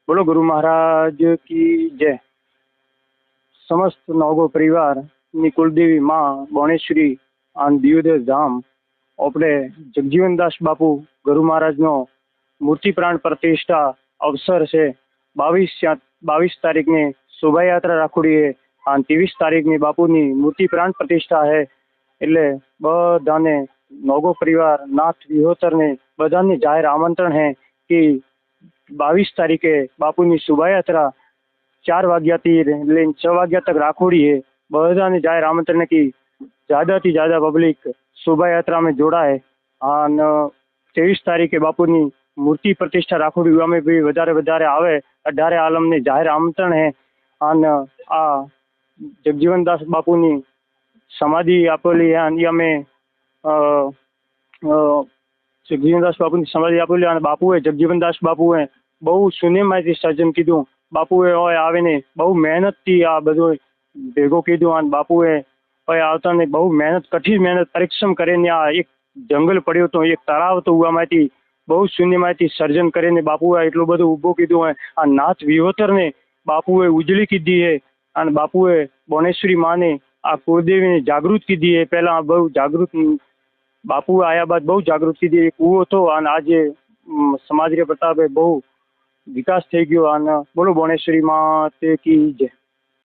बोलो गुरु महाराज की जय। समस्त नौगो परिवार ની કુલદેવી માં બોણેશ્વરી આન દિયોદર ધામ આપણે જગજીવનદાસ બાપુ ગુરુ મહારાજનો મૂર્તિ પ્રાણ પ્રતિષ્ઠા અવસર છે। 22 તારીખને શોભાયાત્રા રાખોડી है અને 23 તારીખની બાપુની મૂર્તિ પ્રાણ પ્રતિષ્ઠા है। એટલે બધાને નોગો પરિવાર નાથ વિહોતરને બધાને જાહેર આમંત્રણ है कि 22 तारीखे बापूनी शोभायात्रा 4 वाग्याथी लेन 6 वाग्या तक राखोड़ी है। बधाने जाहिर आमंत्रण है कि ज्यादा थी ज्यादा पब्लिक शोभा यात्रा में जोड़ा है। 23 तारीखे बापूनी मूर्ति प्रतिष्ठा राखोड़ी में भी वधारे वधारे आवे। 18 आलम ने जाहिर आमंत्रण है। आ जगजीवनदास बापूनी समाधि आपेली है अने अमे जगजीवनदास बापूनी समाधि आपेली अने बापुए जगजीवनदास बापुए बहु शून्यमांथी सर्जन कीधुं। बापुए ओय आवीने बहु मेहनतथी आ बधुं भेगो कीधुं अने बापुए ओय आवताने बहु मेहनत कठिन मेहनत परिश्रम करीने आ एक जंगल पड्यो तो एक तळाव तो उवामांथी बहु शून्यमांथी सर्जन करीने बापुए एटલું બધું ઊભું કીધું है। आ नाथ विहोतरने बापुए उजળી कीधी है अने बापुए बोणेश्वरी माने आ कुलदेवीने जागृत कीधी है। पहला बहु जागृत बापू आया बाद बहु जागृत कीधी कूवो तो अने आजे समाज रे प्रतापे बहु विकास थई गयो। बोलो बोणेश्वरी माते की जय।